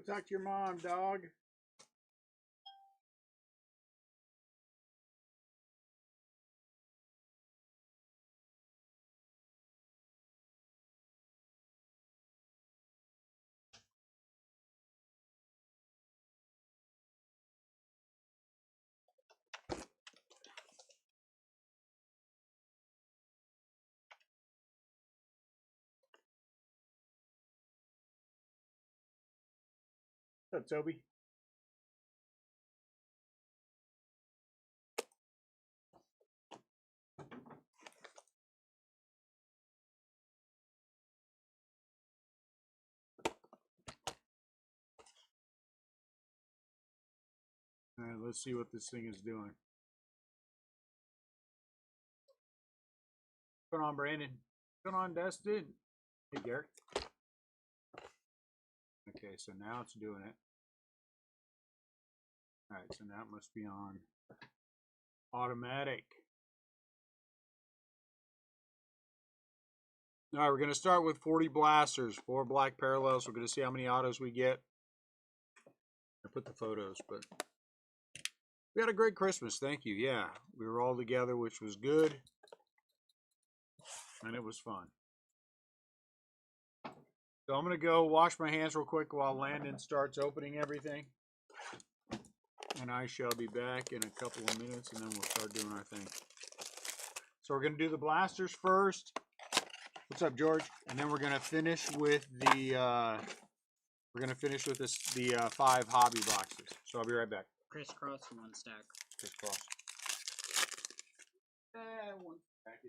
Go talk to your mom, dog. What's up, Toby? All right, let's see what this thing is doing. What's going on, Brandon? What's going on, Dustin? Hey, Garrett. Okay, so now it's doing it. All right, so now it must be on automatic. All right, we're going to start with 40 blasters, 4 black parallels. We're going to see how many autos we get. I put the photos, but we had a great Christmas. Thank you. Yeah, we were all together, which was good. And it was fun. So I'm going to go wash my hands real quick while Landon starts opening everything. And I shall be back in a couple of minutes, and then we'll start doing our thing. So we're going to do the blasters first. What's up, George? And then we're going to finish with the 5 hobby boxes. So I'll be right back. Crisscross and 1 stack. Crisscross. One stack.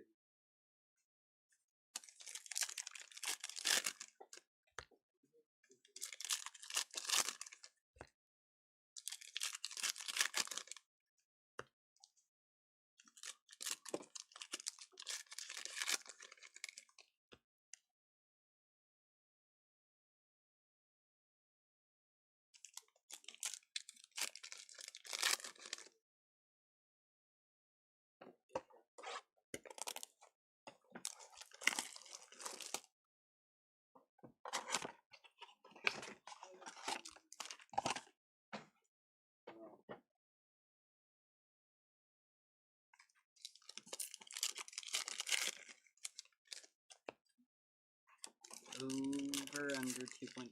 Over under 2.5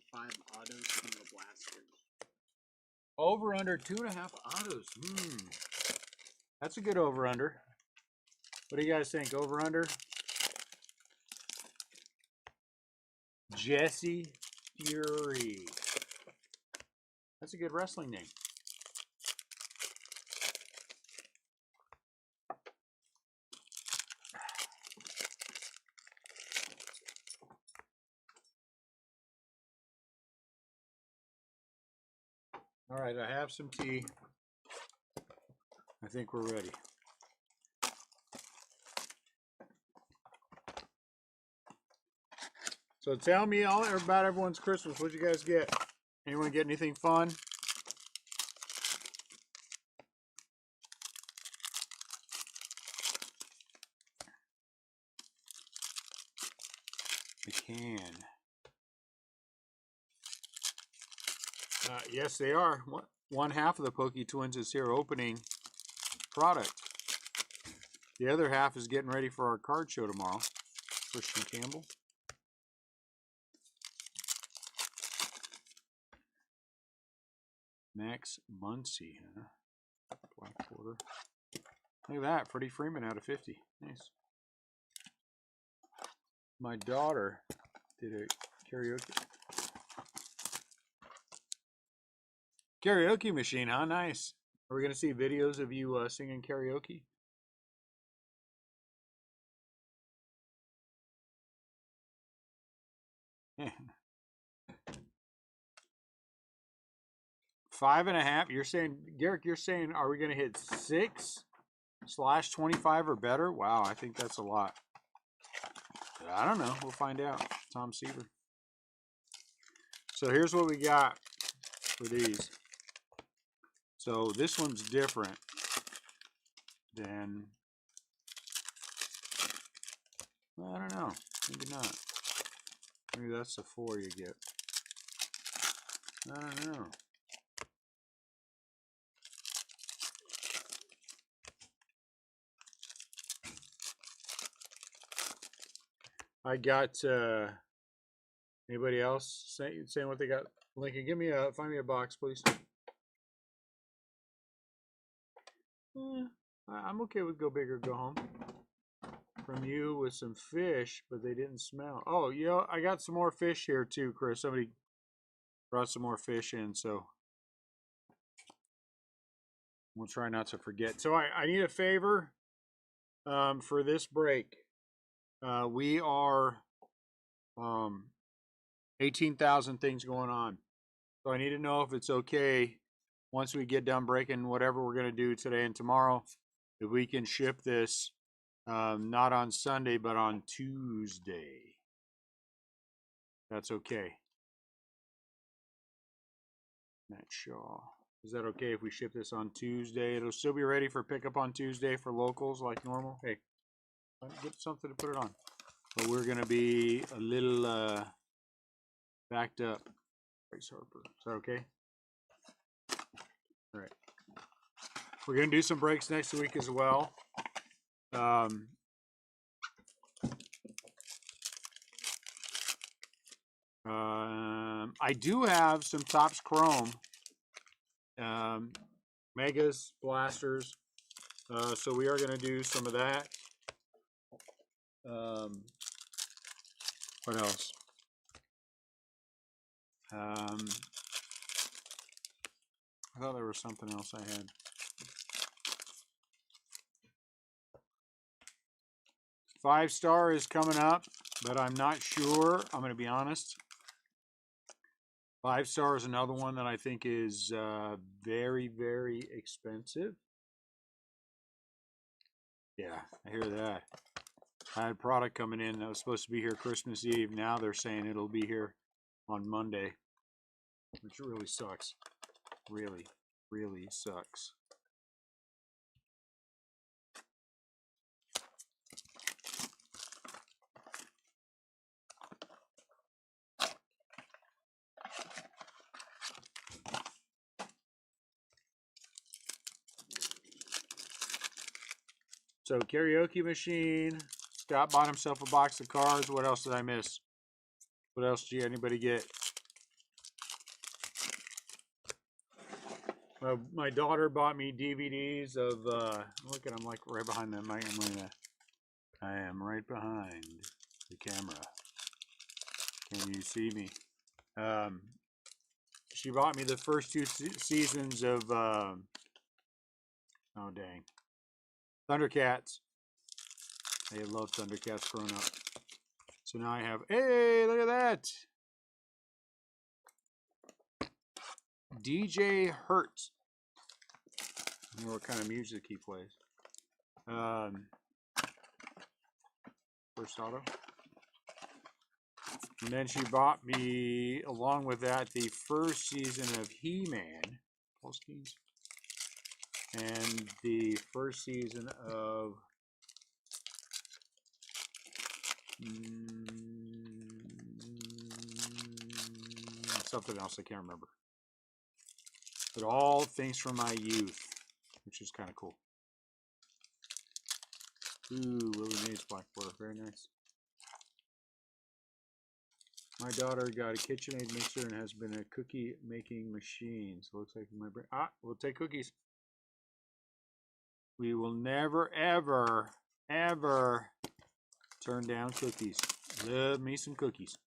autos from the blasters. Over under 2.5 autos. That's a good over under. What do you guys think? Over under? Jesse Fury. That's a good wrestling name. All right, I have some tea. I think we're ready. So tell me all about everyone's Christmas. What'd you guys get? Anyone get anything fun? I can. Yes, they are. One half of the Poke Twins is here opening product. The other half is getting ready for our card show tomorrow. Christian Campbell. Max Muncy, huh? Black quarter. Look at that. Freddie Freeman out of 50. Nice. My daughter did a karaoke machine, huh? Nice. Are we going to see videos of you singing karaoke? Five and a half. You're saying, Garrick, you're saying, are we going to hit 6/25 or better? Wow, I think that's a lot. I don't know. We'll find out. Tom Seaver. So here's what we got for these. So this one's different than, well, I don't know. Maybe not. Maybe that's the 4 you get. I don't know. I got anybody else saying what they got? Lincoln, find me a box, please. I'm okay with go big or go home. From you with some fish, but they didn't smell. Oh, I got some more fish here too, Chris. Somebody brought some more fish in, so we'll try not to forget. So I need a favor for this break. We are 18,000 things going on. So I need to know if it's okay once we get done breaking whatever we're going to do today and tomorrow, if we can ship this not on Sunday, but on Tuesday. That's okay. Matt Shaw. Is that okay if we ship this on Tuesday? It'll still be ready for pickup on Tuesday for locals like normal. Hey, get something to put it on. But we're going to be a little backed up. Grace Harper. Is that okay? All right. We're going to do some breaks next week as well. I do have some Topps Chrome Megas, Blasters. So we are going to do some of that. What else? I thought there was something else I had. Five-star is coming up, but I'm not sure. I'm going to be honest. Five-star is another one that I think is very, very expensive. Yeah, I hear that. I had product coming in that was supposed to be here Christmas Eve. Now they're saying it'll be here on Monday, which really sucks. Really, really sucks. So karaoke machine. Scott bought himself a box of cards. What else did I miss? What else did anybody get? My daughter bought me DVDs of. Look at, I'm like right behind them. I am right behind the camera. Can you see me? She bought me the first two seasons of. Oh dang. Thundercats. I love Thundercats growing up. So now I have, hey, look at that. DJ Hertz. I don't know what kind of music he plays. First auto. And then she bought me, along with that, the first season of He-Man. Polskins. And the first season of something else I can't remember. But all things from my youth, which is kind of cool. Ooh, Willie Mays Black Border, very nice. My daughter got a KitchenAid mixer and has been a cookie making machine. So it looks like my brain. We'll take cookies. We will never, ever, ever turn down cookies. Love me some cookies.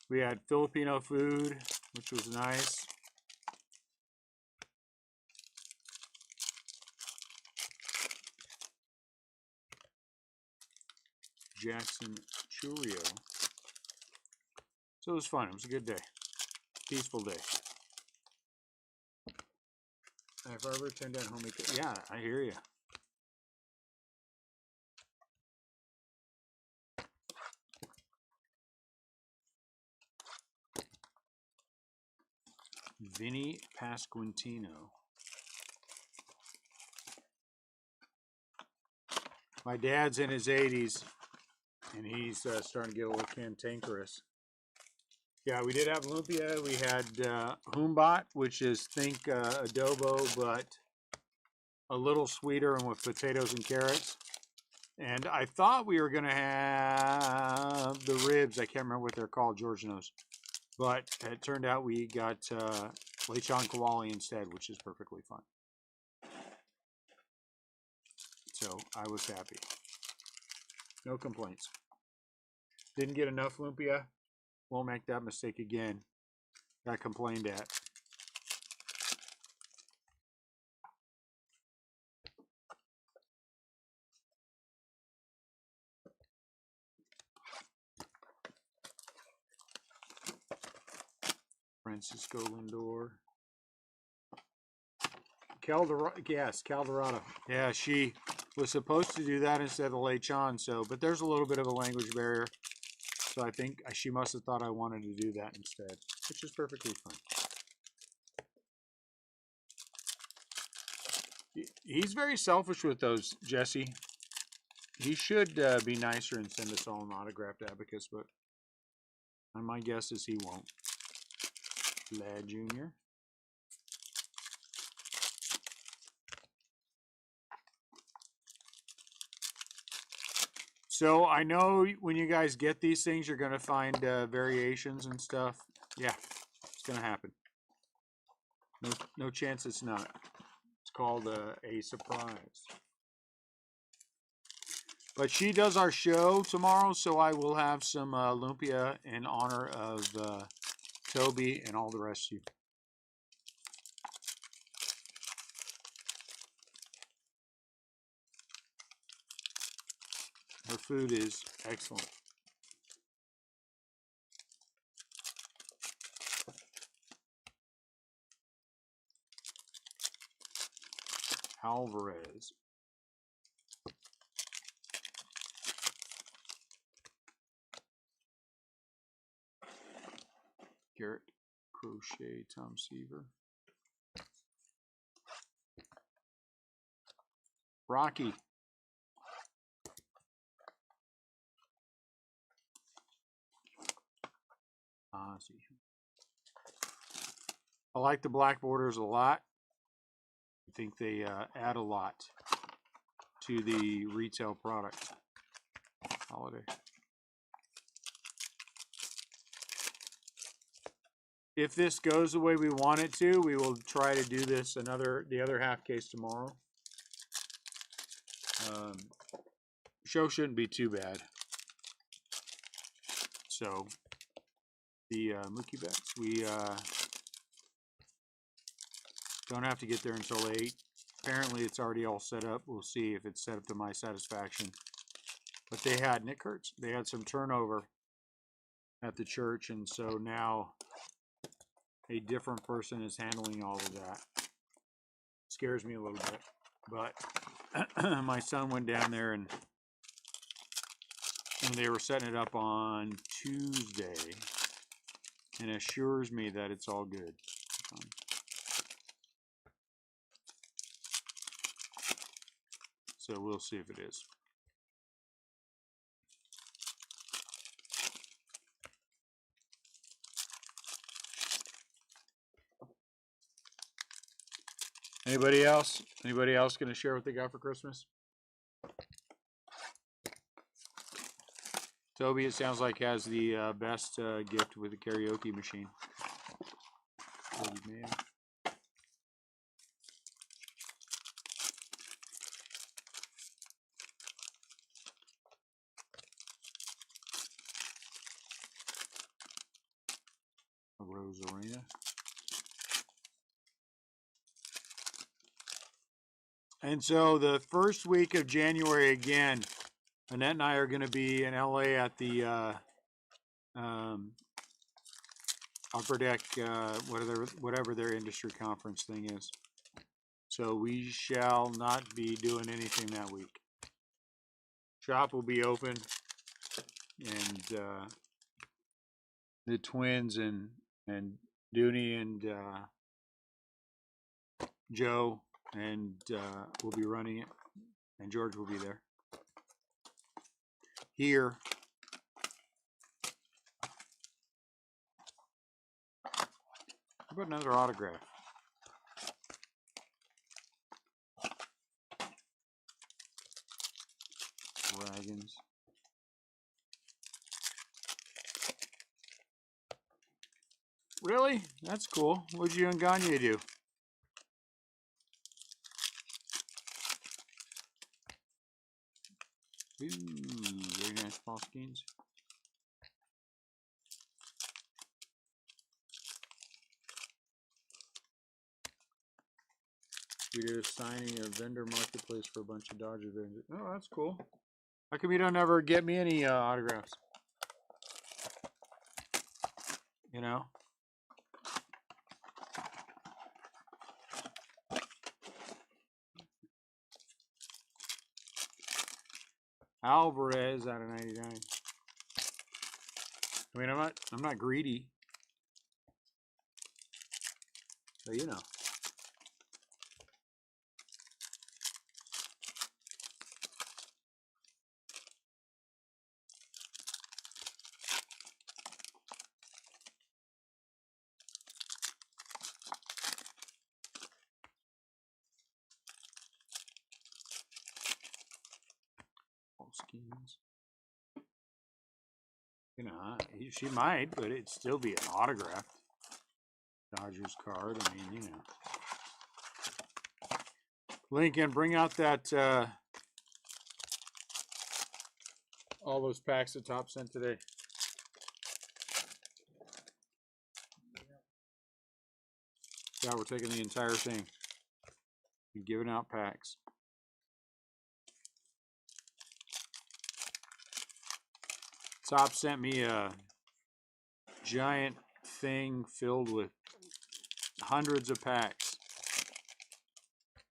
We had Filipino food, which was nice. Jackson Churio. So it was fun. It was a good day. Peaceful day. If I ever turned down homemade, yeah, I hear you. Vinny Pasquantino. My dad's in his 80s, and he's starting to get a little cantankerous. Yeah, we did have lumpia. We had humbat, which is, think adobo, but a little sweeter and with potatoes and carrots. And I thought we were going to have the ribs. I can't remember what they're called. George knows. But it turned out we got lechon kawali instead, which is perfectly fine. So I was happy. No complaints. Didn't get enough lumpia. Won't make that mistake again. Got complained at. Francisco Lindor. Calderado. Yeah, she was supposed to do that instead of lechon, so, but there's a little bit of a language barrier. So I think she must have thought I wanted to do that instead, which is perfectly fine. He's very selfish with those, Jesse. He should be nicer and send us all an autographed abacus, but my guess is he won't. Lad Jr. So I know when you guys get these things, you're going to find variations and stuff. Yeah, it's going to happen. No chance it's not. It's called a surprise. But she does our show tomorrow, so I will have some lumpia in honor of Toby and all the rest of you. Her food is excellent. Alvarez. Garrett Crochet, Tom Seaver. Rocky. Ozzy. I like the black borders a lot. I think they add a lot to the retail product. Holiday. If this goes the way we want it to, we will try to do this the other half case tomorrow. Show shouldn't be too bad. So the Mookie Betts, we don't have to get there until 8. Apparently it's already all set up. We'll see if it's set up to my satisfaction. But they had, and it hurts, they had some turnover at the church, and so now a different person is handling all of that. Scares me a little bit. But my son went down there and they were setting it up on Tuesday and assures me that it's all good. So we'll see if it is. Anybody else? Anybody else going to share what they got for Christmas? Toby, it sounds like, has the best gift with the karaoke machine. Oh, man. A Rose Arena. And so the first week of January again, Annette and I are going to be in LA at the Upper Deck, whatever their industry conference thing is. So we shall not be doing anything that week. Shop will be open, and the twins and Dooney and Joe and will be running it, and George will be there. Here, how about another autograph? Dragons. Really? That's cool. What'd you and Gagne do? Ooh, very nice ball skins. We did a signing of vendor marketplace for a bunch of Dodger vendors. Oh, that's cool. How come you don't ever get me any autographs? You know? Alvarez out of 99. I mean, I'm not greedy. So you know. Skins. You know, she might, but it'd still be an autographed Dodgers card. I mean, you know. Lincoln, bring out that all those packs that Top sent today. Yeah, we're taking the entire thing and giving out packs. Top sent me a giant thing filled with hundreds of packs.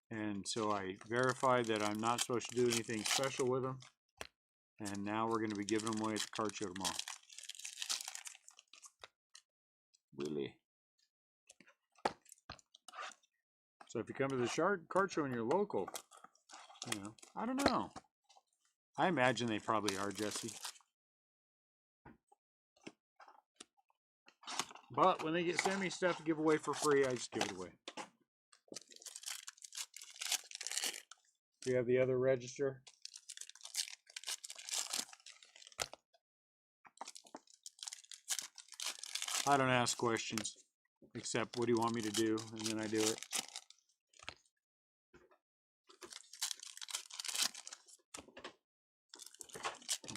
And so I verified that I'm not supposed to do anything special with them. And now we're going to be giving them away at the card show tomorrow. Really? So if you come to the card show and you're local, you know, I don't know. I imagine they probably are, Jesse. But when they send me stuff to give away for free, I just give it away. Do you have the other register? I don't ask questions, except what do you want me to do, and then I do it.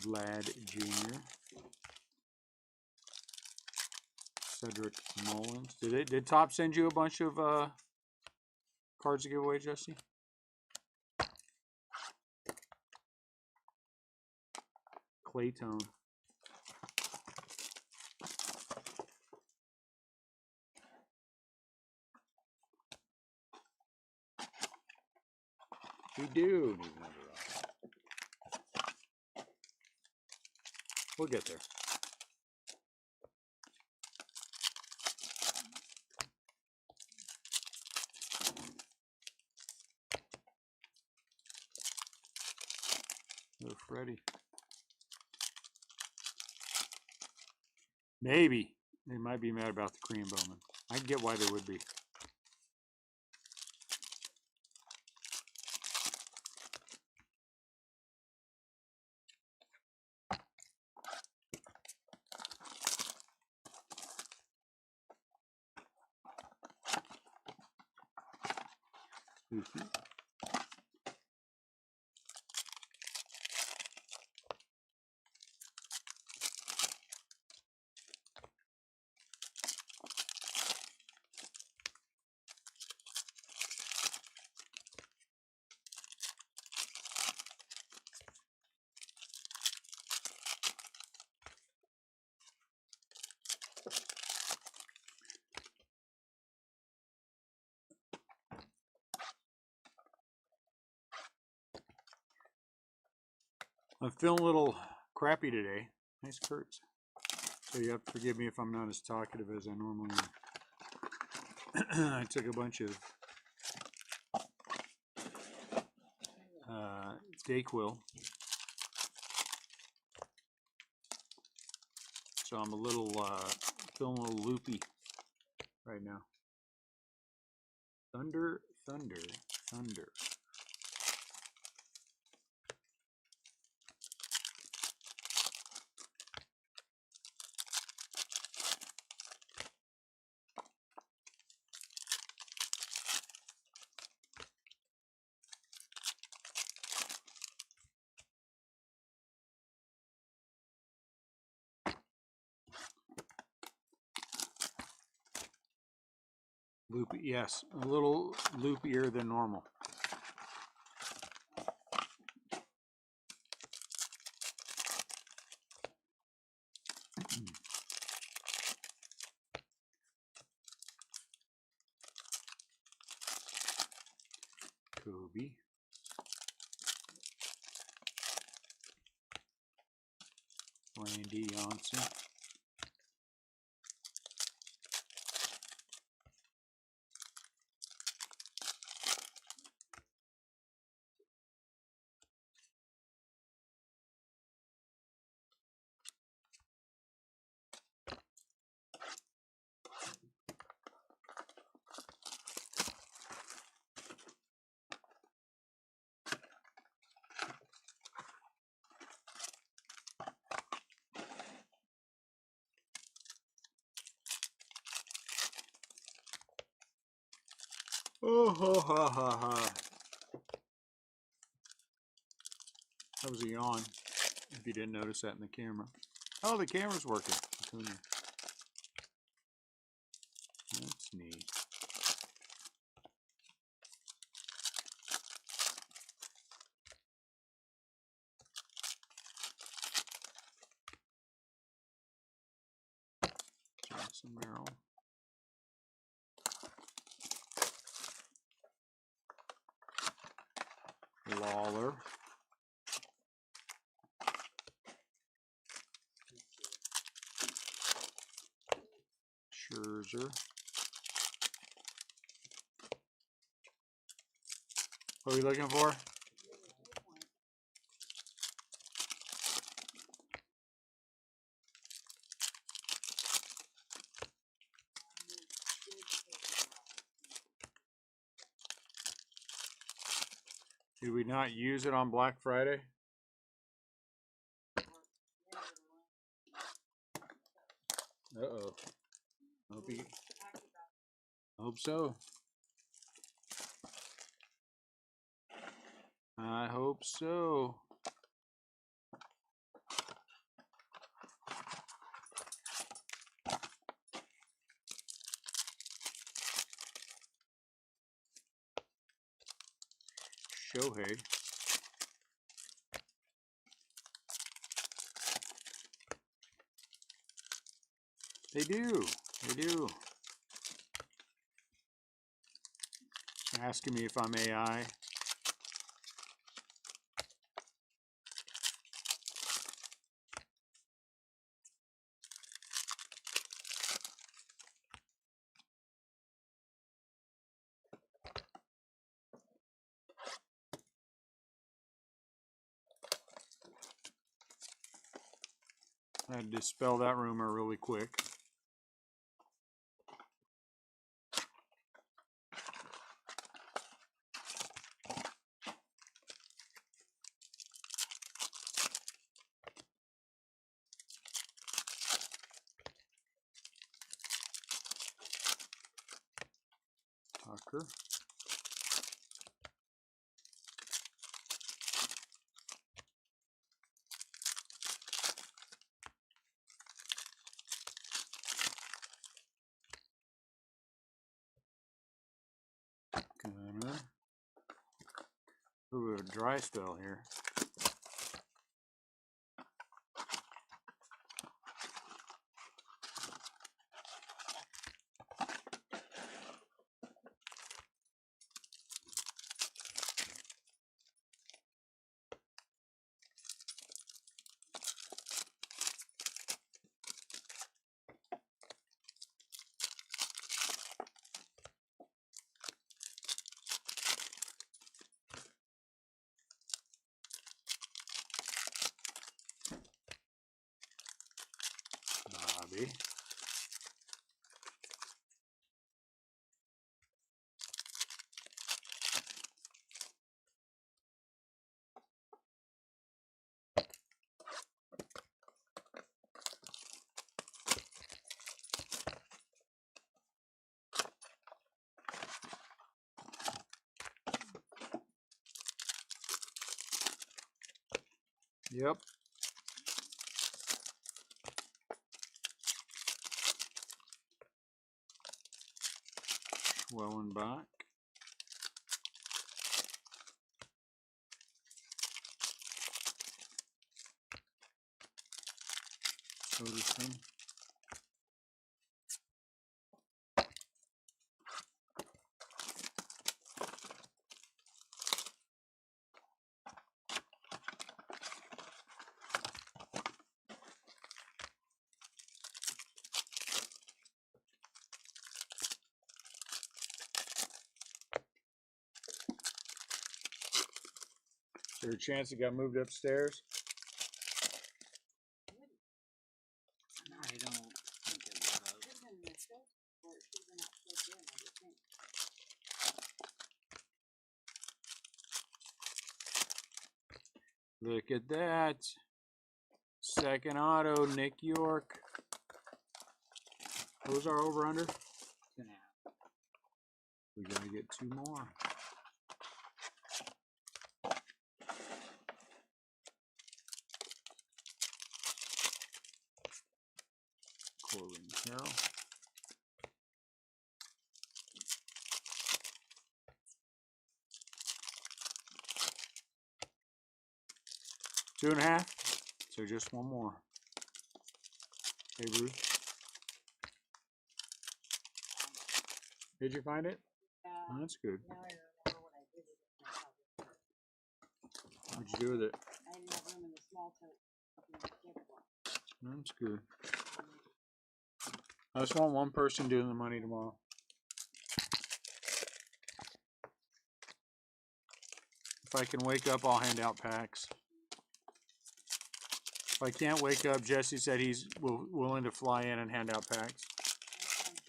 Vlad Jr. Cedric Mullins. Did Top send you a bunch of cards to give away, Jesse? Claytone. We do need another rock. We'll get there. Another Freddie. Maybe. They might be mad about the cream Bowman. I can get why they would be. I'm feeling a little crappy today. Nice Kurtz. So you have to forgive me if I'm not as talkative as I normally am. I took a bunch of Dayquil, so I'm a little feeling a little loopy right now. Thunder, thunder, thunder. Loopy, yes, a little loopier than normal. Kobe. Randy Johnson. Oh, ha, ha, ha, ha. That was a yawn, if you didn't notice that in the camera. Oh, the camera's working. That's neat. Jackson Merrill. Lawler. Scherzer. What are we looking for? Did we not use it on Black Friday? Uh-oh. Hope so. I hope so. Shohei. They do. They do. Asking me if I'm AI. I had to dispel that rumor really quick. Tucker. Gunner. Ooh, a dry spell here. Yep. Swelling back. Noticing. Is there a chance it got moved upstairs? I don't think it would have. Look at that. Second auto, Nick York. What was our over under? 2.5. We gotta get 2 more. Corbin Carroll. Two and a half. So just one more. Hey, Ruth. Did you find it? Oh, that's good. Now I remember what I did with it myself. What'd you do with it? I didn't have room in the small tote. That's good. I just want one person doing the money tomorrow. If I can wake up, I'll hand out packs. If I can't wake up, Jesse said he's willing to fly in and hand out packs.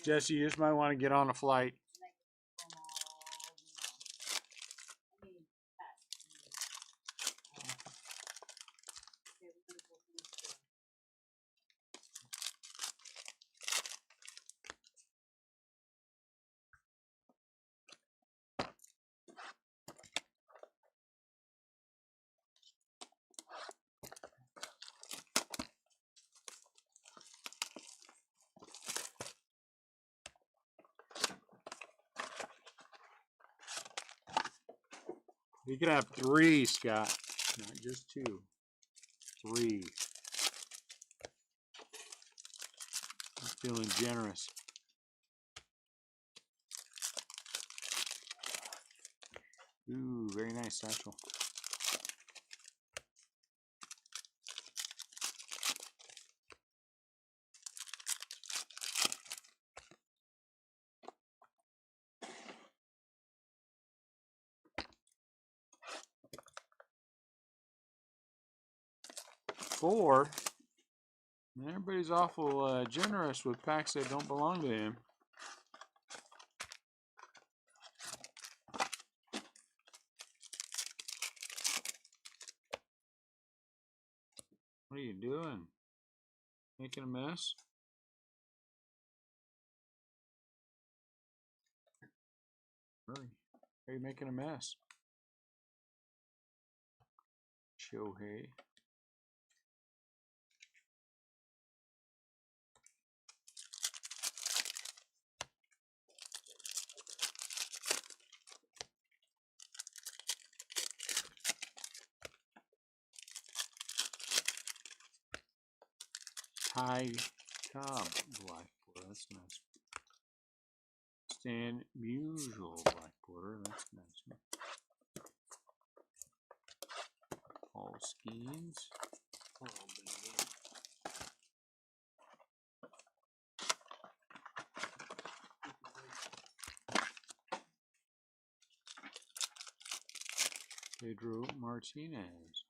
Jesse, you just might want to get on a flight. You can have 3, Scott, not just 2. 3. I'm feeling generous. Ooh, very nice satchel. Four. Everybody's awful generous with packs that don't belong to him. What are you doing? Making a mess? Really? Are you making a mess? Shohei. High Cobb Black Border, that's nice. Stan Musial Black Border, that's nice. All Skeens. Pedro Martinez.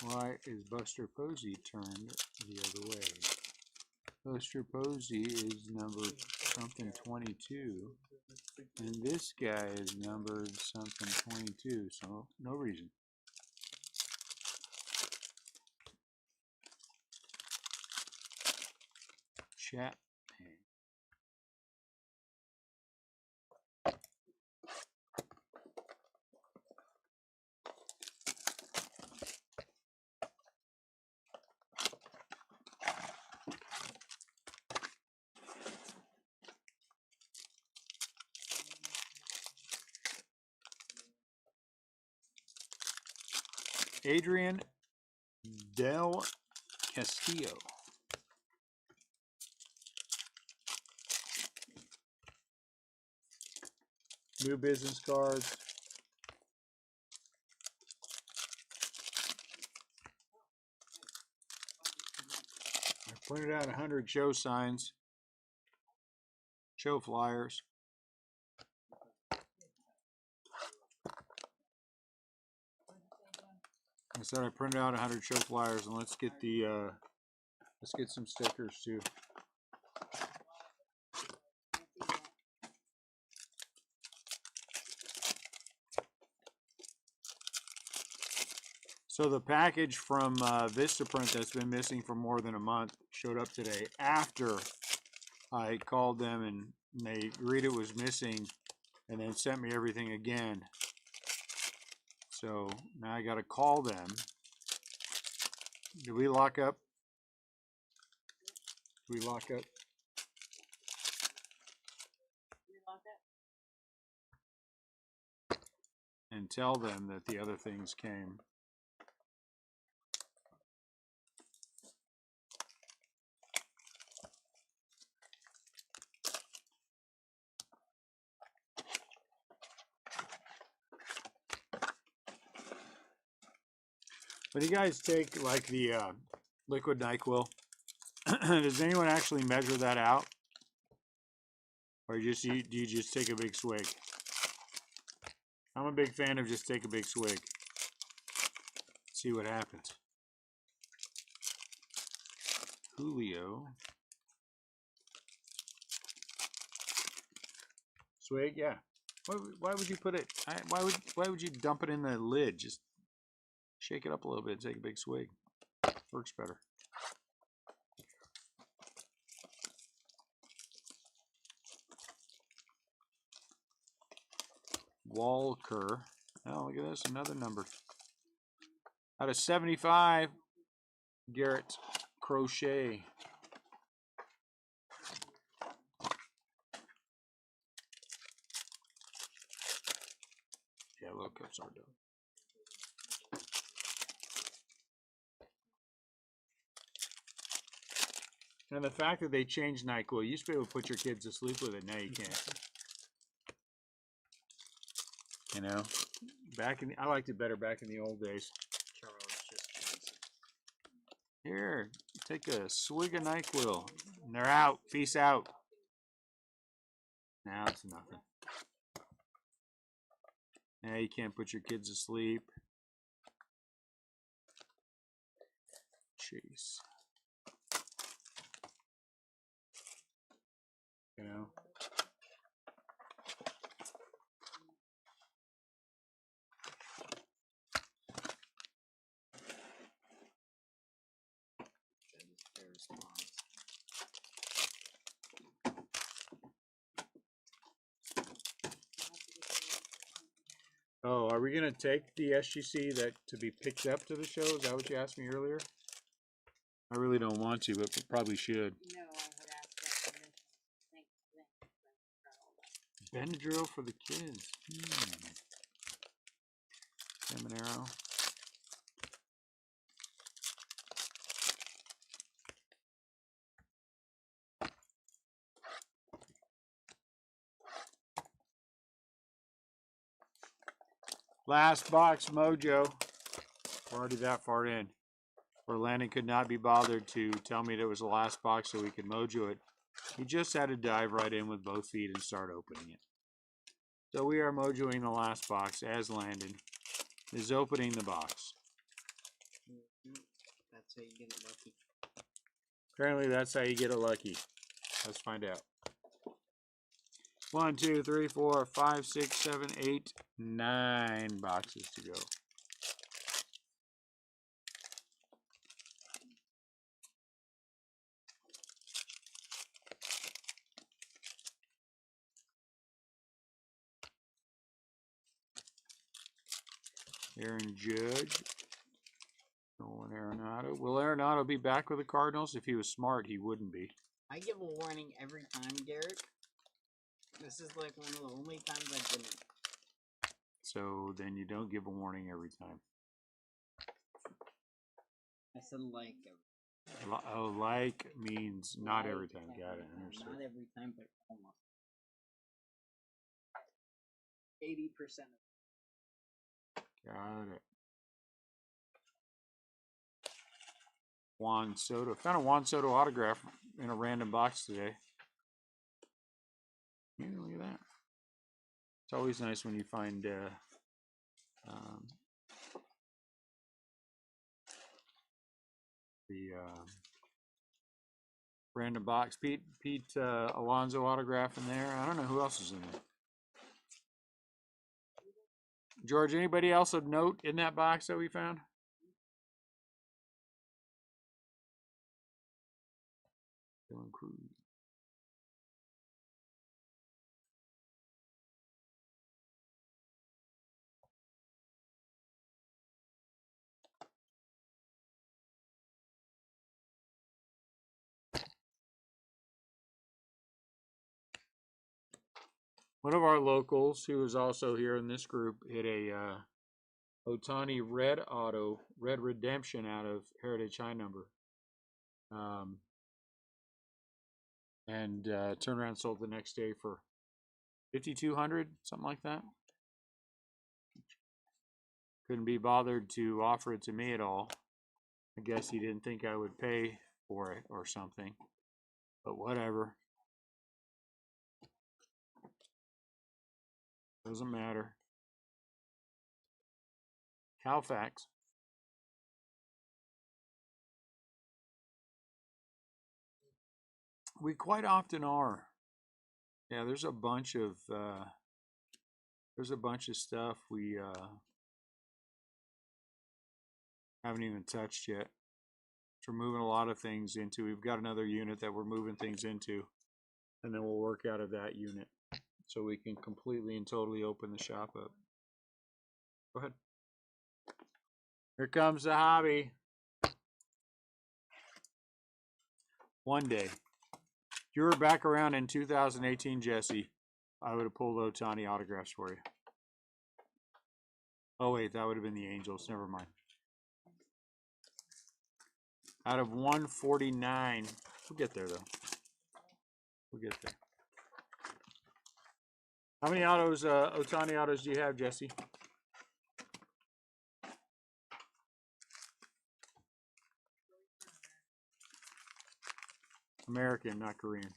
Why is Buster Posey turned the other way? Buster Posey is number something 22, and this guy is numbered something 22, so no reason. Chat. Adrian Del Castillo. New business cards. I printed out 100 show signs, show flyers. I said I printed out 100 show flyers, and let's get some stickers too. So the package from Vistaprint that's been missing for more than a month showed up today after I called them, and they agreed it was missing and then sent me everything again. So now I got to call them. Did we lock up? Did we lock up? And tell them that the other things came. When you guys take like the liquid NyQuil, does anyone actually measure that out, or do you just take a big swig? I'm a big fan of just take a big swig. See what happens. Julio. Swig, yeah. Why would you put it? Why would you dump it in the lid? Just shake it up a little bit, take a big swig. Works better. Walker. Oh, look at this, another number. Out of 75, Garrett Crochet. Yeah, little cups are done. And the fact that they changed NyQuil, you used to be able to put your kids to sleep with it, now you can't. You know, I liked it better back in the old days. Here, take a swig of NyQuil, and they're out. Peace out. Now it's nothing. Now you can't put your kids to sleep. Jeez. You know. Oh, are we going to take the SGC that to be picked up to the show? Is that what you asked me earlier? I really don't want to, but probably should. No, I would ask that permission. Benadryl for the kids. Seminaro. Last box, Mojo. We're already that far in. Where Landon could not be bothered to tell me that it was the last box so we could Mojo it. He just had to dive right in with both feet and start opening it. So we are Mojoing the last box as Landon is opening the box. That's how you get it lucky. Apparently that's how you get it lucky. Let's find out. 1, 2, 3, 4, 5, 6, 7, 8, 9 boxes to go. Aaron Judge. Nolan Arenado. Will Arenado be back with the Cardinals? If he was smart, he wouldn't be. I give a warning every time, Garrett. This is like one of the only times I didn't. So then you don't give a warning every time. I said like. Oh, like means not every Like time. Got it. Understood. Not every time, but almost. 80%. Got it. Juan Soto. Found a Juan Soto autograph in a random box today. Yeah, look at that. It's always nice when you find the random box. Pete Alonso autograph in there. I don't know who else is in there. George, anybody else of note in that box that we found? Dylan Cruz. One of our locals, who is also here in this group, hit a Otani red auto, red redemption out of Heritage High number. And turned around and sold the next day for $5,200, something like that. Couldn't be bothered to offer it to me at all. I guess he didn't think I would pay for it or something, but whatever. Doesn't matter. Calfax. We quite often are. Yeah, there's a bunch of stuff we haven't even touched yet. So we're moving a lot of things into. We've got another unit that we're moving things into, and then we'll work out of that unit so we can completely and totally open the shop up. Go ahead. Here comes the hobby. One day. If you were back around in 2018, Jesse, I would have pulled Otani autographs for you. Oh, wait, that would have been the Angels. Never mind. Out of 149. We'll get there, though. We'll get there. How many autos, Otani autos, do you have, Jesse? American, not Korean.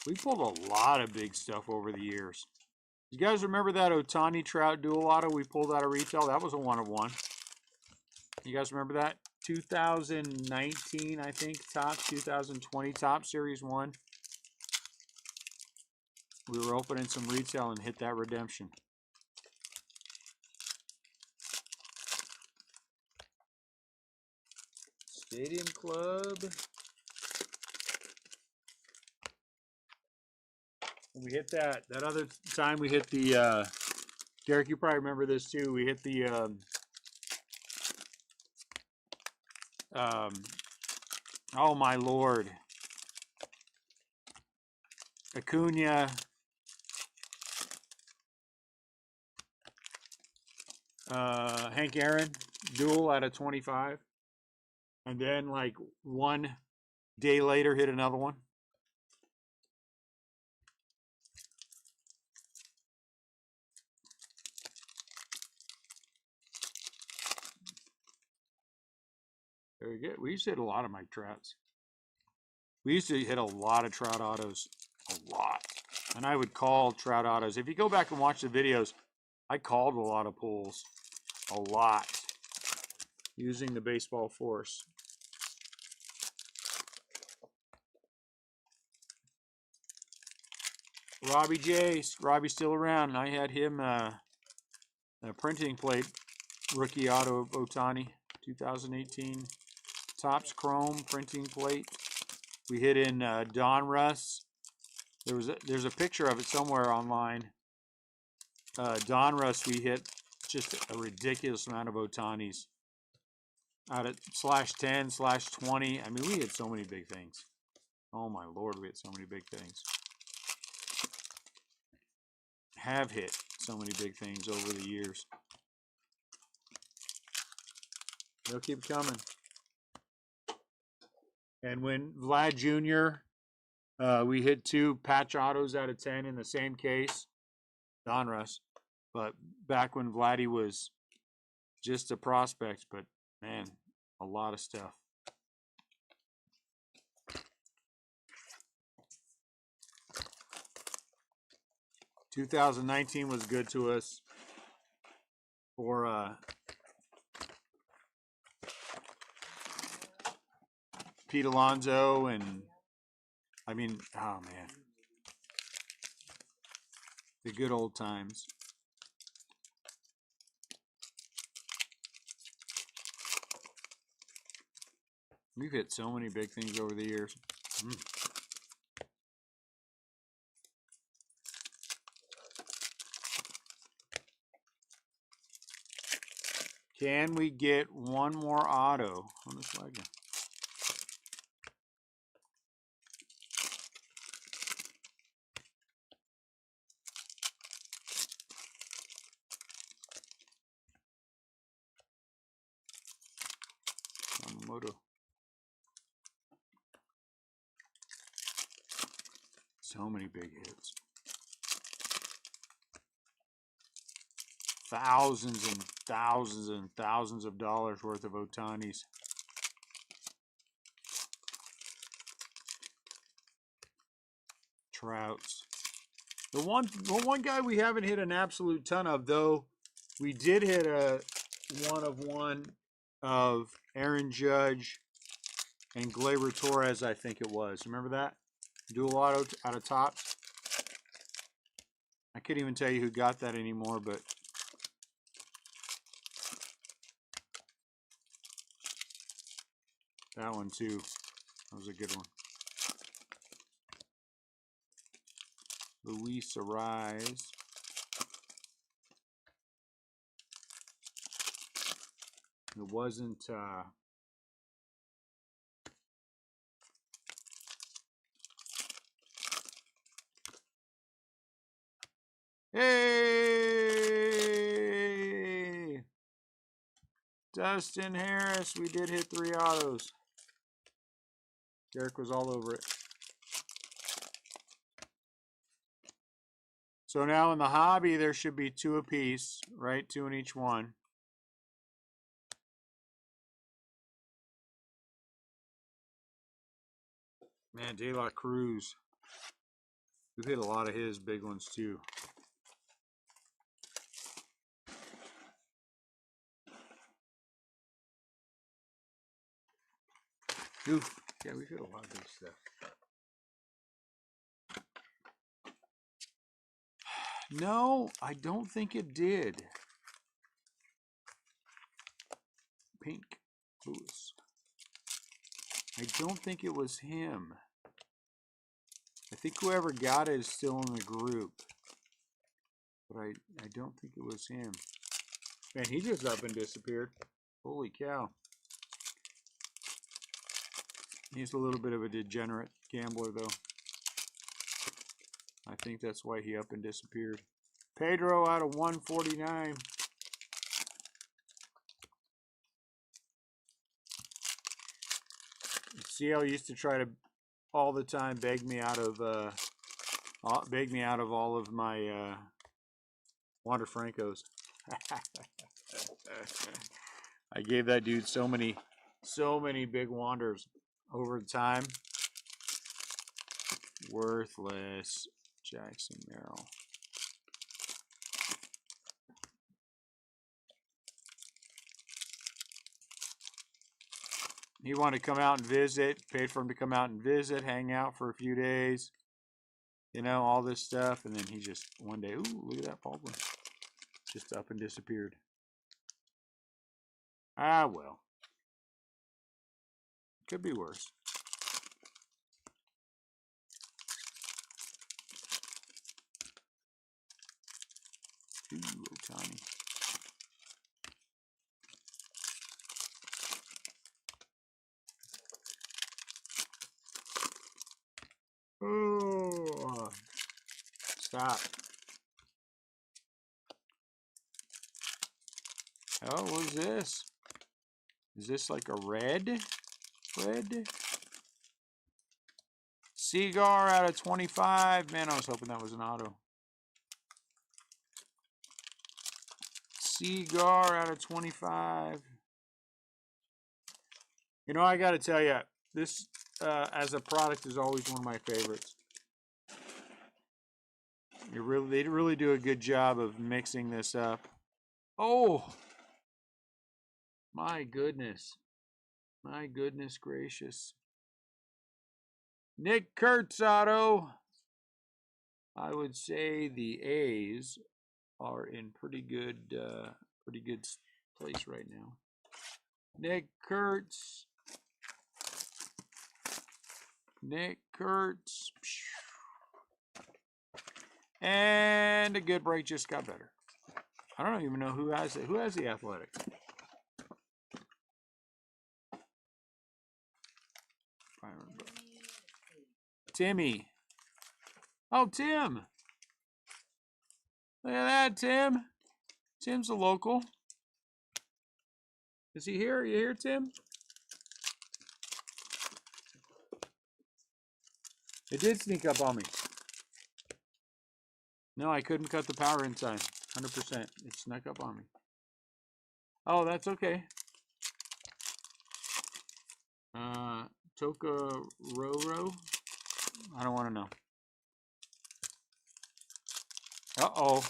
We pulled a lot of big stuff over the years. You guys remember that Otani Trout dual auto we pulled out of retail? That was a 1-of-1. You guys remember that? 2019, I think, top, 2020 top, Series 1. We were opening some retail and hit that redemption. Stadium Club. We hit that other time we hit the Derek, you probably remember this too. We hit the oh my lord, Acuna, Hank Aaron duel out of 25, and then like 1 day later hit another one. Very good. We used to hit a lot of Mike Trouts. We used to hit a lot of Trout autos. A lot. And I would call Trout autos. If you go back and watch the videos, I called a lot of pulls. A lot. Using the baseball force. Robbie J. Robbie's still around. I had him a printing plate. Rookie auto of Otani. 2018. Topps Chrome printing plate. We hit in Donruss. There's a picture of it somewhere online. Donruss, we hit just a ridiculous amount of Otanis. Out at /10, /20. I mean, we hit so many big things. Oh my lord, we hit so many big things. Have hit so many big things over the years. They'll keep coming. And when Vlad Jr., we hit 2 patch autos out of 10 in the same case, Donruss. But back when Vladdy was just a prospect, but man, a lot of stuff. "2019 was good to us for Pete Alonso, and I mean, oh man, the good old times. We've hit so many big things over the years. Can we get one more auto on this wagon? Yamamoto. So many big hits. Thousands and thousands and thousands of dollars worth of Otanis. Trouts. The one guy we haven't hit an absolute ton of, though, we did hit a 1/1 of Aaron Judge and Gleyber Torres, I think it was. Remember that? Dual auto out of Topps. I couldn't even tell you who got that anymore, but that one too. That was a good one. Luis Arise. It wasn't hey, Dustin Harris. We did hit 3 autos. Derek was all over it. So now in the hobby, there should be 2 apiece, right? 2 in each one. Man, De La Cruz. We've hit a lot of his big ones too. Oof. Yeah, we've hit a lot of big stuff. No, I don't think it did. Pink Lewis. I don't think it was him. I think whoever got it is still in the group. But I don't think it was him. Man, he just up and disappeared. Holy cow. He's a little bit of a degenerate gambler, though. I think that's why he up and disappeared. Pedro out of 149. CL used to try to all the time beg me out of all of my Wander Francos. I gave that dude so many big wanders over time. Worthless. Jackson Merrill. He wanted to come out and visit, paid for him to come out and visit, hang out for a few days, you know, all this stuff, and then he just one day, ooh, look at that Baldwin, just up and disappeared. Ah, well, could be worse. Ooh, Ohtani. Oh, stop. Oh, what is this? Is this like a red? Red? Cigar out of 25. Man, I was hoping that was an auto. Cigar out of 25. You know, I got to tell you, this as a product is always one of my favorites. They really do a good job of mixing this up. Oh, my goodness. My goodness gracious. Nick Kurtz auto. I would say the A's are in pretty good place right now. Nick Kurtz. Nick Kurtz. And a good break just got better. I don't even know who has it. Who has the Athletics? Timmy. Oh, Tim. Look at that, Tim. Tim's a local. Is he here? Are you here, Tim? It did sneak up on me. No, I couldn't cut the power in time. 100%. It snuck up on me. Oh, that's okay. Toka Roro. I don't want to know. Uh-oh.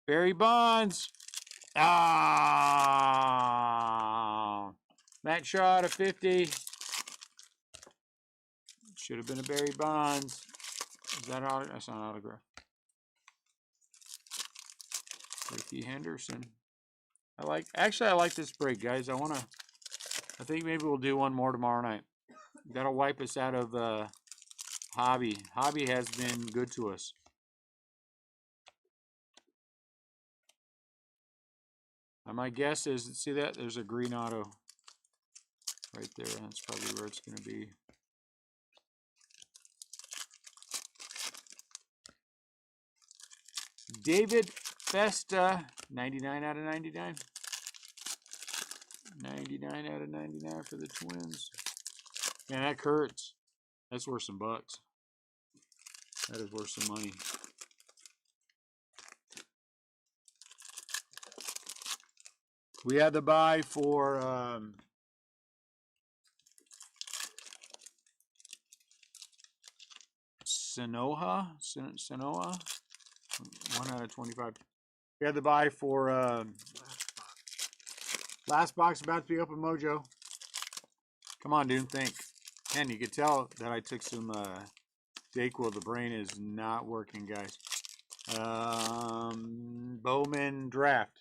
Barry Bonds. Ah. Matt Shaw to 50. Should have been a Barry Bonds. Is that autograph? That's not an autograph. Ricky Henderson. I like this break, guys. I think maybe we'll do one more tomorrow night. That'll wipe us out of Hobby. Hobby has been good to us. And my guess is, see that? There's a green auto right there. That's probably where it's going to be. David Festa, 99 out of 99. 99 out of 99 for the Twins. Man, that hurts. That's worth some bucks. That is worth some money. We had the buy for Sanoa. 1 out of 25. We had the buy for last box about to be open, Mojo. Come on, dude, think. And you could tell that I took some Dayquil. The brain is not working, guys. Bowman draft.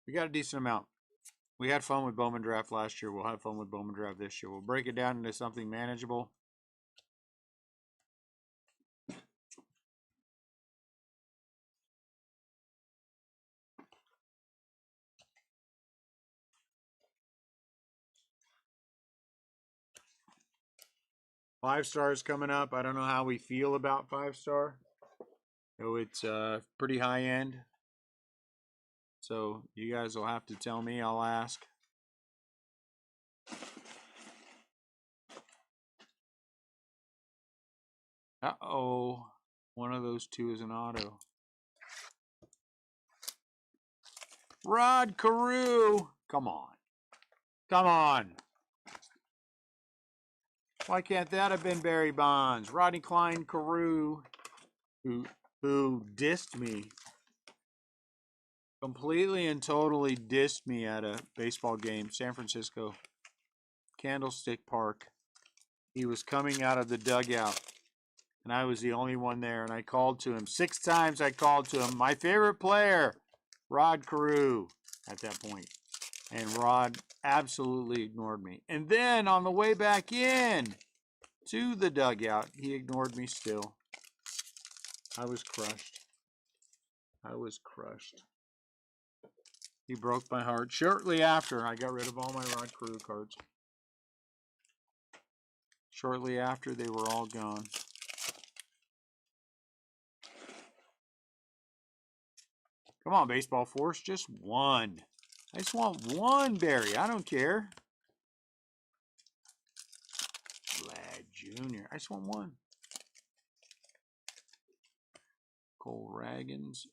We got a decent amount. We had fun with Bowman draft last year. We'll have fun with Bowman draft this year. We'll break it down into something manageable. Five stars coming up. I don't know how we feel about 5-star. So it's pretty high end. So you guys will have to tell me. I'll ask. Uh-oh. One of those two is an auto. Rod Carew. Come on. Come on. Why can't that have been Barry Bonds? Rodney Klein Carew, who dissed me. Completely and totally dissed me at a baseball game, San Francisco, Candlestick Park. He was coming out of the dugout, and I was the only one there, and I called to him. 6 times I called to him. My favorite player, Rod Carew, at that point. And Rod absolutely ignored me. And then on the way back in to the dugout, he ignored me still. I was crushed. He broke my heart. Shortly after, I got rid of all my Rod Carew cards. Shortly after, they were all gone. Come on, Baseball Force. Just one. I just want one berry. I don't care. Vlad Jr. I just want one. Cole Raggins.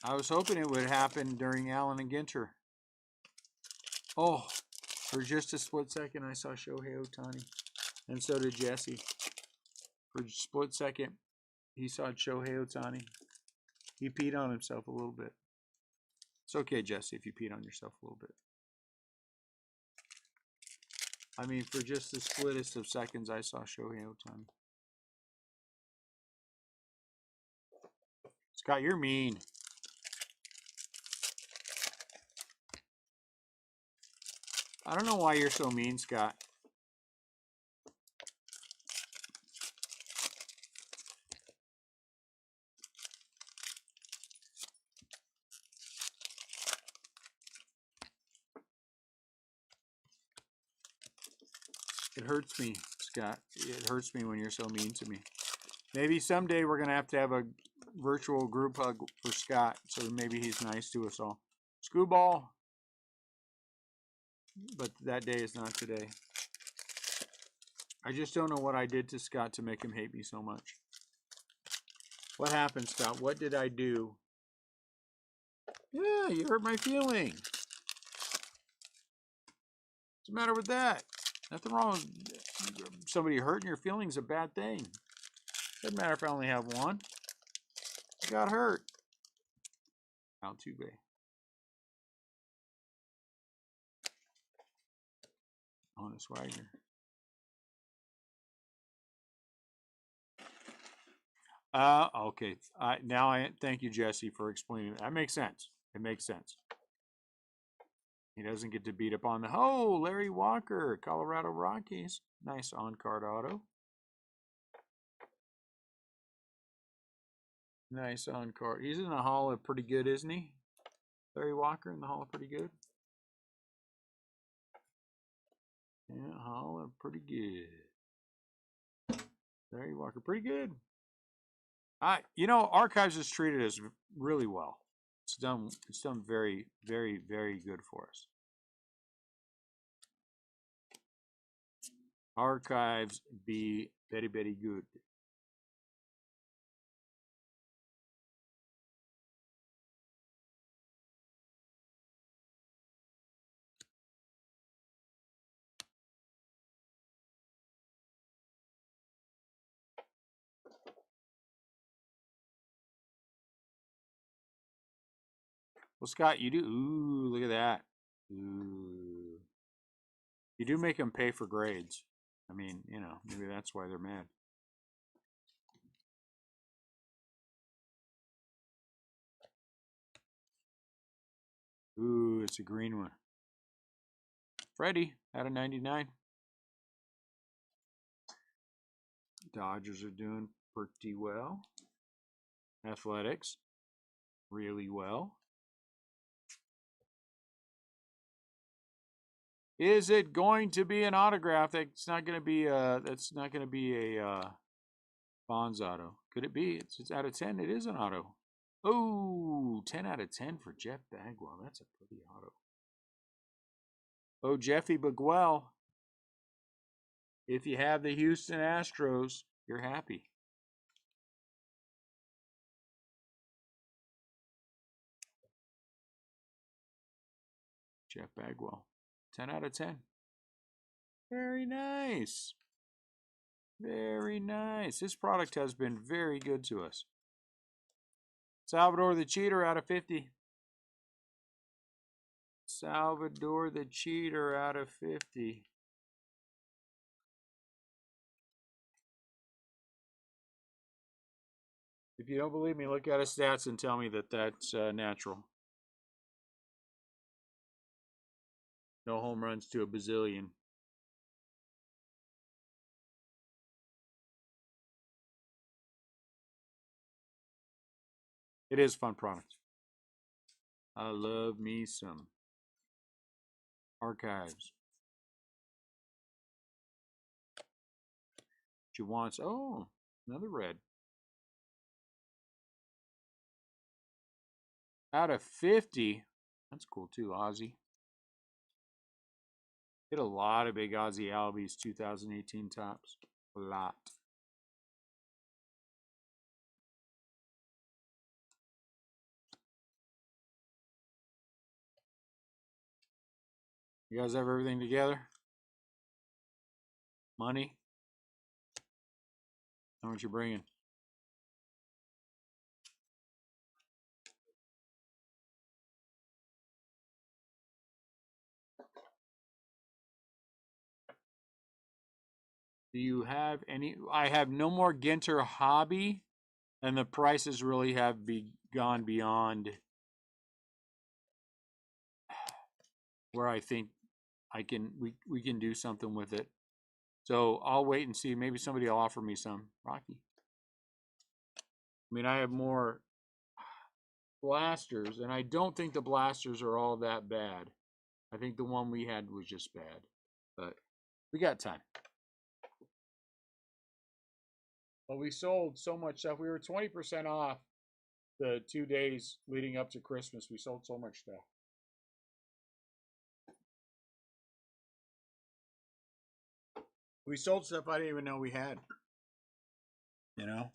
I was hoping it would happen during Allen and Ginter. Oh, for just a split second, I saw Shohei Ohtani. And so did Jesse. For a split second, he saw Shohei Ohtani. He peed on himself a little bit. It's okay, Jesse, if you peed on yourself a little bit. I mean, for just the splittest of seconds, I saw Shohei Ohtani. Scott, you're mean. I don't know why you're so mean, Scott. It hurts me, Scott. It hurts me when you're so mean to me. Maybe someday we're going to have a virtual group hug for Scott, so maybe he's nice to us all. Scooball. But that day is not today. I just don't know what I did to Scott to make him hate me so much. What happened, Scott? What did I do? Yeah, you hurt my feelings. What's the matter with that? Nothing wrong with somebody hurting your feelings, a bad thing. Doesn't matter if I only have one. I got hurt. Altuve. Honest Wagner. Okay. Thank you, Jesse, for explaining. That makes sense. It makes sense. He doesn't get to beat up on the... Oh, Larry Walker, Colorado Rockies. Nice on-card auto. Nice on-card. He's in the Hall of pretty good, isn't he? Larry Walker in the Hall of pretty good. Yeah, Hall of pretty good. Larry Walker, pretty good. You know, Archives has treated us really well. It's done very, very, very good for us. Archives be very, very good. Well, Scott, you do. Ooh, look at that. Ooh. You do make them pay for grades. I mean, you know, maybe that's why they're mad. Ooh, it's a green one. Freddie out of 99. Dodgers are doing pretty well. Athletics, really well. Is it going to be an autograph? That's not going to be a Bonds auto. Could it be? It's out of 10. It is an auto. Oh, 10 out of 10 for Jeff Bagwell. That's a pretty auto. Oh, Jeffy Bagwell. If you have the Houston Astros, you're happy. Jeff Bagwell. 10 out of 10. Very nice. Very nice. This product has been very good to us. Salvador the Cheater out of 50. Salvador the Cheater out of 50. If you don't believe me, look at his stats and tell me that that's natural. No home runs to a bazillion. It is a fun product. I love me some Archives. She wants, oh, another red. Out of 50. That's cool too, Aussie. Hit a lot of big Aussie Albies 2018 tops. A lot. You guys have everything together? Money? How much you bringing? Do you have any? I have no more Ginter Hobby, and the prices really have gone beyond where I think we can do something with it. So I'll wait and see. Maybe somebody will offer me some. Rocky. I mean, I have more blasters, and I don't think the blasters are all that bad. I think the one we had was just bad, but we got time. Well, we sold so much stuff. We were 20% off the 2 days leading up to Christmas. We sold so much stuff. We sold stuff I didn't even know we had. You know?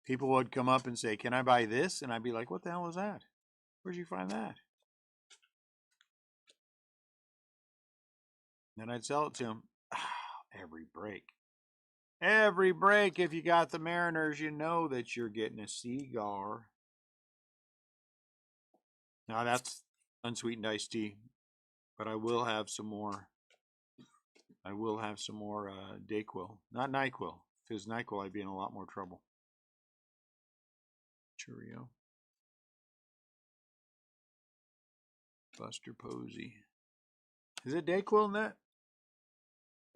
People would come up and say, "Can I buy this?" And I'd be like, "What the hell is that? Where'd you find that?" Then I'd sell it to them. Every break. Every break, if you got the Mariners, you know that you're getting a cigar. Now that's unsweetened iced tea, but I will have some more. I will have some more Dayquil, not NyQuil. If it was NyQuil, I'd be in a lot more trouble. Cheerio. Buster Posey. Is it Dayquil in that?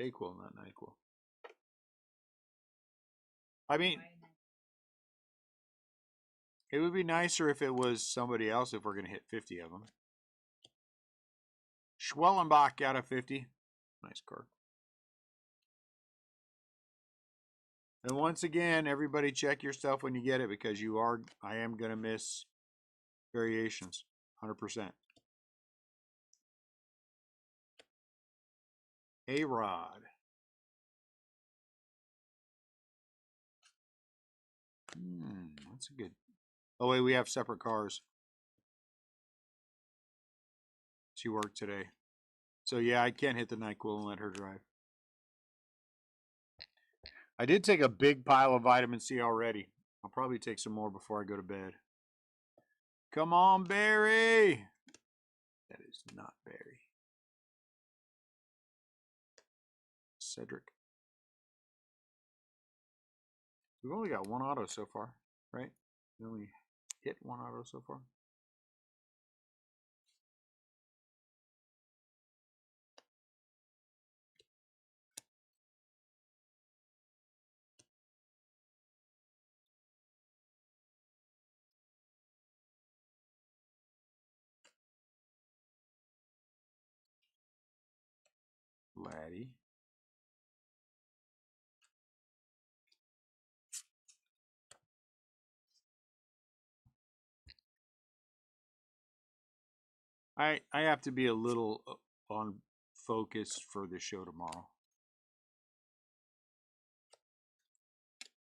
Dayquil, not NyQuil. I mean, it would be nicer if it was somebody else if we're going to hit 50 of them. Schwellenbach out of 50. Nice card. And once again, everybody check your stuff when you get it because I am going to miss variations. 100%. A-Rod. That's a good. Oh, wait, we have separate cars. She worked today. So, yeah, I can't hit the NyQuil and let her drive. I did take a big pile of vitamin C already. I'll probably take some more before I go to bed. Come on, Barry. That is not Barry. Cedric. We've only got one auto so far, right? We only hit one auto so far. Laddie. I have to be a little on focus for the show tomorrow.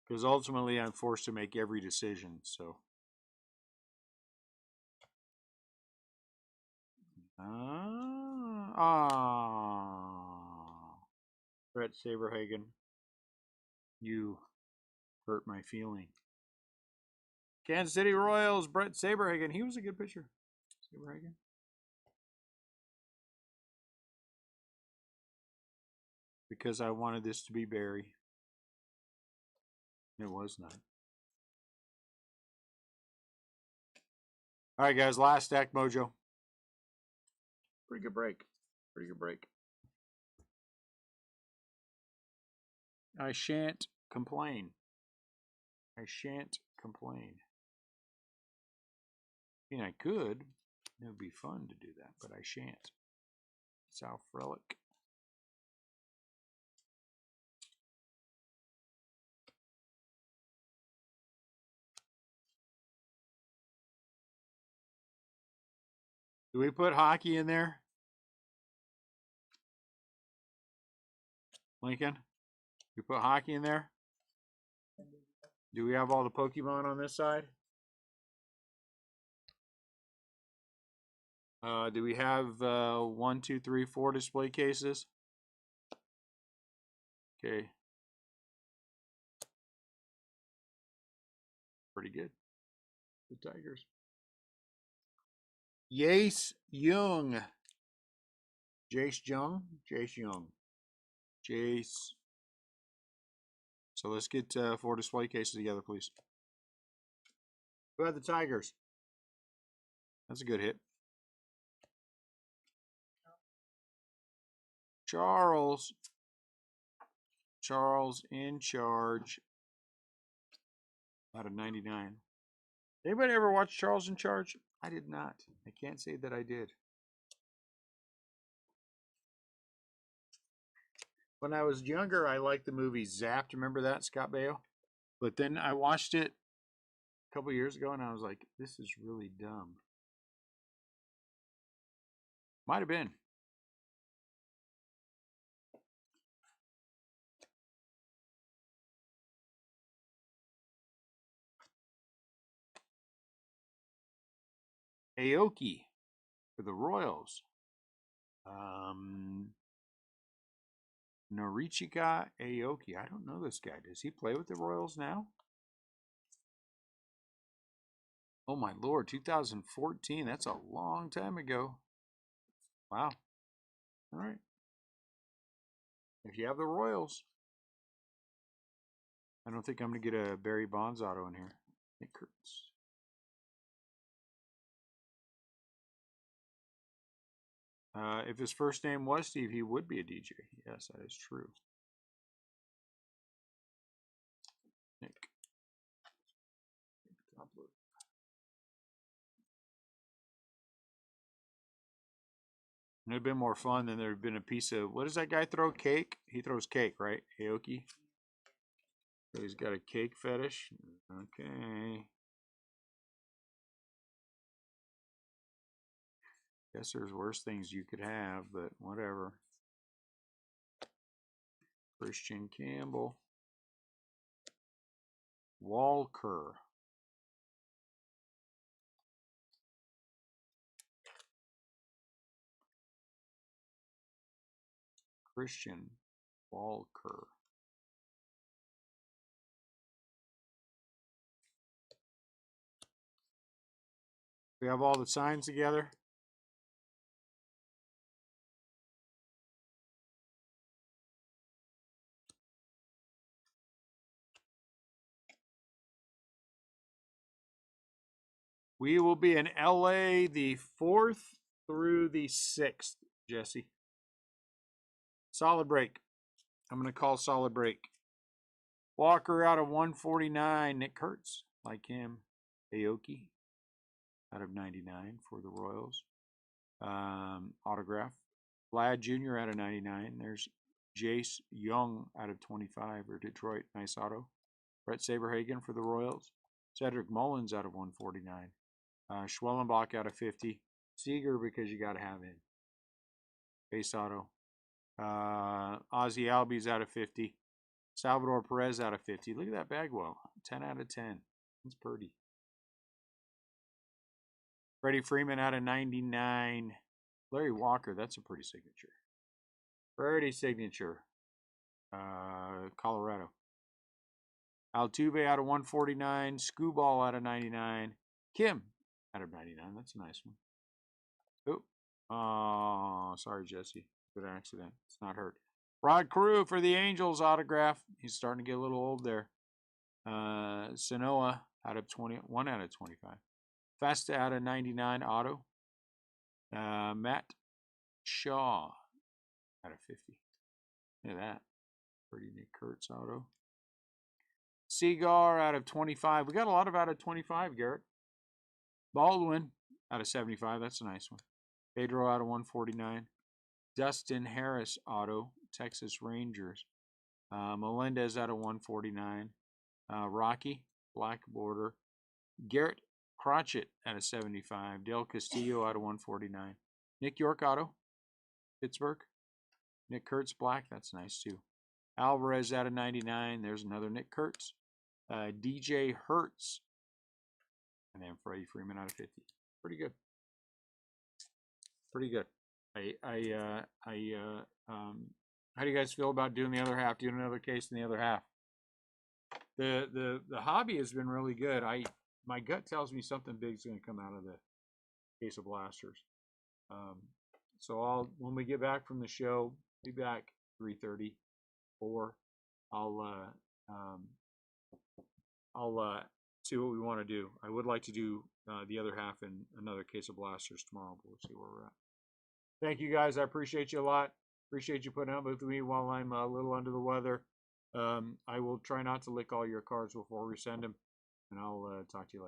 Because ultimately I'm forced to make every decision, so. Brett Saberhagen, you hurt my feeling. Kansas City Royals, Brett Saberhagen. He was a good pitcher. Saberhagen. Because I wanted this to be Barry. It was not. All right, guys. Last stack, Mojo. Pretty good break. Pretty good break. I shan't complain. I shan't complain. I mean, I could. It would be fun to do that, but I shan't. South Relic. Do we put hockey in there? Lincoln? We put hockey in there? Do we have all the Pokemon on this side? Do we have 1, 2, 3, 4 display cases? Okay. Pretty good. The Tigers. Jace Young. Jace Young? Jace Young. Jace. So let's get 4 display cases together, please. Who had the Tigers? That's a good hit. Charles. Charles in charge. Out of 99. Anybody ever watch Charles in Charge? I did not. I can't say that I did. When I was younger, I liked the movie Zapped. Remember that, Scott Baio? But then I watched it a couple years ago, and I was like, this is really dumb. Might have been. Aoki for the Royals. Norichika Aoki. I don't know this guy. Does he play with the Royals now? Oh my lord, 2014. That's a long time ago. Wow. All right. If you have the Royals. I don't think I'm going to get a Barry Bonds auto in here. It hurts. If his first name was Steve, he would be a DJ. Yes, that is true. Nick. It would have been more fun than there had been a piece of, what does that guy throw? Cake? He throws cake, right? Aoki. So he's got a cake fetish. Okay. Guess there's worse things you could have, but whatever. Christian Campbell. Walker. Christian Walker. We have all the signs together. We will be in LA the 4th through the 6th, Jesse. Solid break. I'm going to call solid break. Walker out of 149. Nick Kurtz, like him. Aoki out of 99 for the Royals. Autograph. Vlad Jr. out of 99. There's Jace Young out of 25 for Detroit. Nice auto. Brett Saberhagen for the Royals. Cedric Mullins out of 149. Schwellenbach out of 50. Seager because you got to have him. Base auto. Ozzy Albies out of 50. Salvador Perez out of 50. Look at that Bagwell. 10 out of 10. That's pretty. Freddie Freeman out of 99. Larry Walker. That's a pretty signature. Freddie signature. Colorado. Altuve out of 149. Scooball out of 99. Kim out of 99. That's a nice one. Oh, sorry, Jesse. Good accident. It's not hurt. Rod Carew for the Angels autograph. He's starting to get a little old there. Sanoa out of 21 out of 25. Festa out of 99 auto. Matt Shaw out of 50. Look at that. Pretty Nick Kurtz auto. Seagar out of 25. We got a lot of out of 25, Garrett. Baldwin out of 75. That's a nice one. Pedro out of 149. Dustin Harris auto. Texas Rangers. Melendez out of 149. Rocky, black border. Garrett Crotchet out of 75. Del Castillo out of 149. Nick York auto, Pittsburgh. Nick Kurtz black, that's nice too. Alvarez out of 99. There's another Nick Kurtz. DJ Hertz. And then Freddie Freeman out of 50. Pretty good. Pretty good. How do you guys feel about doing the other half? Doing another case in the other half? The hobby has been really good. My gut tells me something big's going to come out of the case of blasters. So when we get back from the show, be back 3:30, 4. I'll see what we want to do. I would like to do the other half in another case of blasters tomorrow, but we'll see where we're at. Thank you guys. I appreciate you a lot. Appreciate you putting up with me while I'm a little under the weather. I will try not to lick all your cards before we send them, and I'll talk to you later.